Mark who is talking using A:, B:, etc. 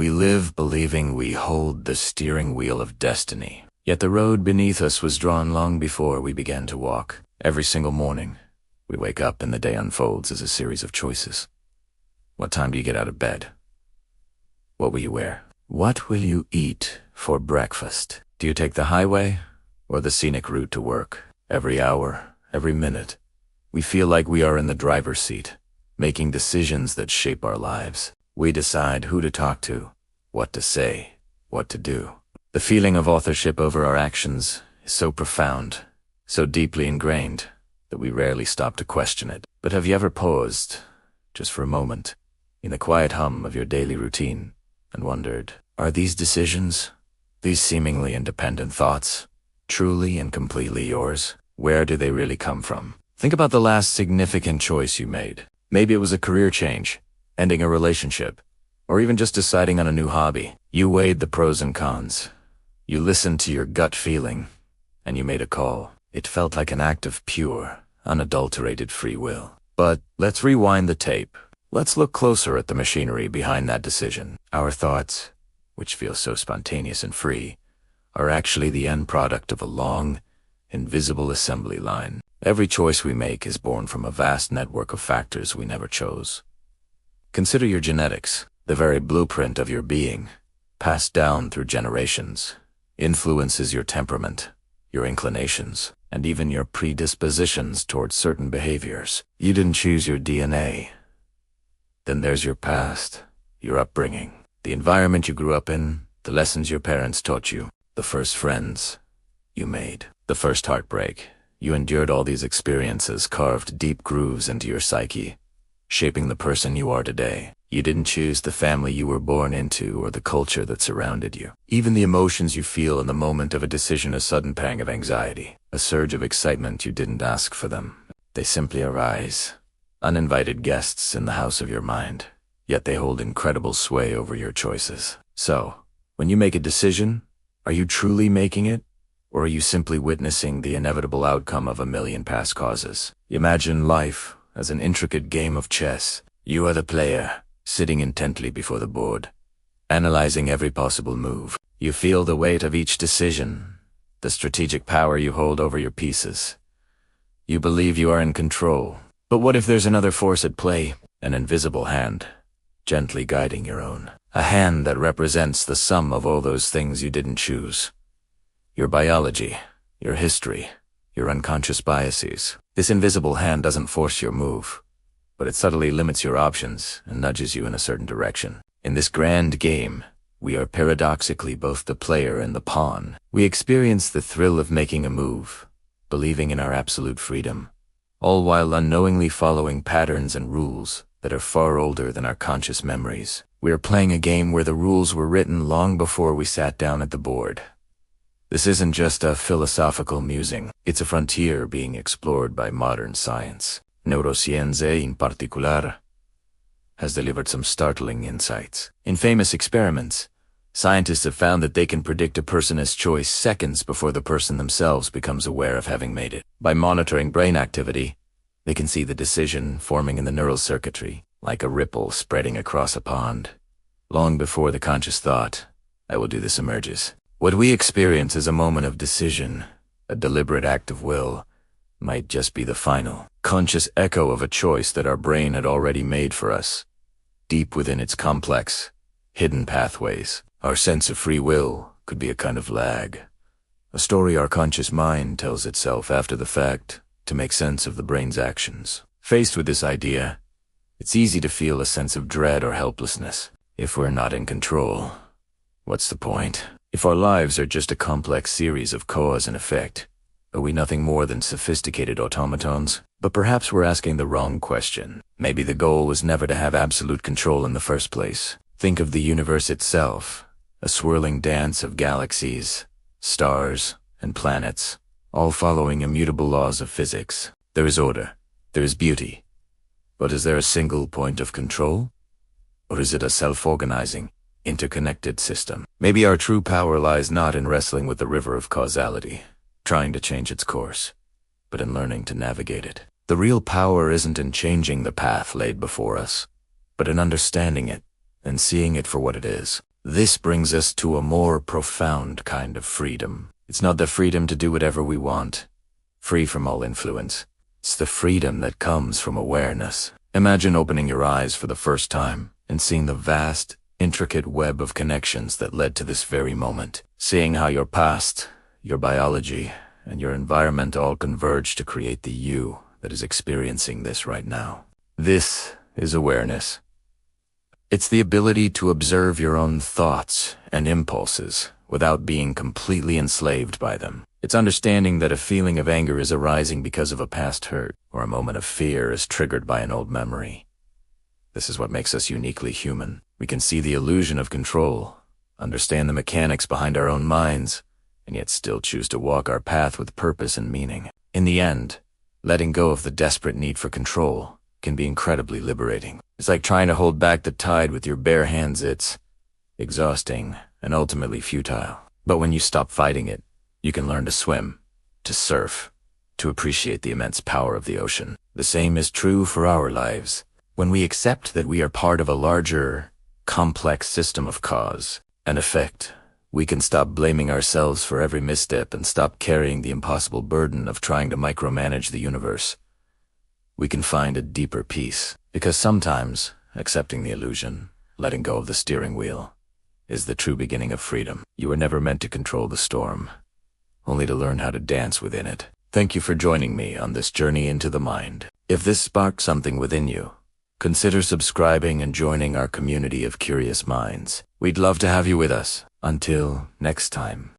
A: We live believing we hold the steering wheel of destiny. Yet the road beneath us was drawn long before we began to walk. Every single morning, we wake up and the day unfolds as a series of choices. What time do you get out of bed? What will you wear? What will you eat for breakfast? Do you take the highway or the scenic route to work? Every hour, every minute, we feel like we are in the driver's seat, making decisions that shape our lives. We decide who to talk to, what to say, what to do. The feeling of authorship over our actions is so profound, so deeply ingrained, that we rarely stop to question it. But have you ever paused, just for a moment, in the quiet hum of your daily routine, and wondered, are these decisions, these seemingly independent thoughts, truly and completely yours? Where do they really come from? Think about the last significant choice you made. Maybe it was a career change, ending a relationship, or even just deciding on a new hobby. You weighed the pros and cons. You listened to your gut feeling, and you made a call. It felt like an act of pure, unadulterated free will. But let's rewind the tape. Let's look closer at the machinery behind that decision. Our thoughts, which feel so spontaneous and free, are actually the end product of a long, invisible assembly line. Every choice we make is born from a vast network of factors we never chose. Consider your genetics, the very blueprint of your being, passed down through generations, influences your temperament, your inclinations, and even your predispositions towards certain behaviors. You didn't choose your DNA. Then there's your past, your upbringing, the environment you grew up in, the lessons your parents taught you, the first friends you made, the first heartbreak. You endured. All these experiences carved deep grooves into your psyche, shaping the person you are today. You didn't choose the family you were born into or the culture that surrounded you. Even the emotions you feel in the moment of a decision, a sudden pang of anxiety, a surge of excitement, you didn't ask for them. They simply arise, uninvited guests in the house of your mind, yet they hold incredible sway over your choices. So, when you make a decision, are you truly making it? Or are you simply witnessing the inevitable outcome of a million past causes? Imagine life as an intricate game of chess. You are the player, sitting intently before the board, analyzing every possible move. You feel the weight of each decision, the strategic power you hold over your pieces. You believe you are in control. But what if there's another force at play, an invisible hand, gently guiding your own? A hand that represents the sum of all those things you didn't choose. Your biology, your history, your unconscious biases. This invisible hand doesn't force your move, but it subtly limits your options and nudges you in a certain direction. In this grand game, we are paradoxically both the player and the pawn. We experience the thrill of making a move, believing in our absolute freedom, all while unknowingly following patterns and rules that are far older than our conscious memories. We are playing a game where the rules were written long before we sat down at the board. This isn't just a philosophical musing. It's a frontier being explored by modern science. Neuroscienze, in particular, has delivered some startling insights. In famous experiments, scientists have found that they can predict a person's choice seconds before the person themselves becomes aware of having made it. By monitoring brain activity, they can see the decision forming in the neural circuitry, like a ripple spreading across a pond, long before the conscious thought, "I will do this," emerges. What we experience as a moment of decision, a deliberate act of will, might just be the final, conscious echo of a choice that our brain had already made for us, deep within its complex, hidden pathways. Our sense of free will could be a kind of lag, a story our conscious mind tells itself after the fact to make sense of the brain's actions. Faced with this idea, it's easy to feel a sense of dread or helplessness. If we're not in control, what's the point? If our lives are just a complex series of cause and effect, are we nothing more than sophisticated automatons? But perhaps we're asking the wrong question. Maybe the goal was never to have absolute control in the first place. Think of the universe itself, a swirling dance of galaxies, stars, and planets, all following immutable laws of physics. There is order, there is beauty. But is there a single point of control? Or is it a self-organizing, interconnected system? Maybe our true power lies not in wrestling with the river of causality, trying to change its course, but in learning to navigate it. The real power isn't in changing the path laid before us, but in understanding it, and seeing it for what it is. This brings us to a more profound kind of freedom. It's not the freedom to do whatever we want, free from all influence. It's the freedom that comes from awareness. Imagine opening your eyes for the first time and seeing the vast, intricate web of connections that led to this very moment. Seeing how your past, your biology, and your environment all converge to create the you that is experiencing this right now. This is awareness. It's the ability to observe your own thoughts and impulses without being completely enslaved by them. It's understanding that a feeling of anger is arising because of a past hurt, or a moment of fear is triggered by an old memory. This is what makes us uniquely human. We can see the illusion of control, understand the mechanics behind our own minds, and yet still choose to walk our path with purpose and meaning. In the end, letting go of the desperate need for control can be incredibly liberating. It's like trying to hold back the tide with your bare hands. It's exhausting and ultimately futile. But when you stop fighting it, you can learn to swim, to surf, to appreciate the immense power of the ocean. The same is true for our lives. When we accept that we are part of a larger, complex system of cause and effect, we can stop blaming ourselves for every misstep and stop carrying the impossible burden of trying to micromanage the universe. We can find a deeper peace, because sometimes accepting the illusion, letting go of the steering wheel, is the true beginning of freedom. You were never meant to control the storm, only to learn how to dance within it. Thank you for joining me on this journey into the mind. If this sparked something within you, consider subscribing and joining our community of curious minds. We'd love to have you with us. Until next time.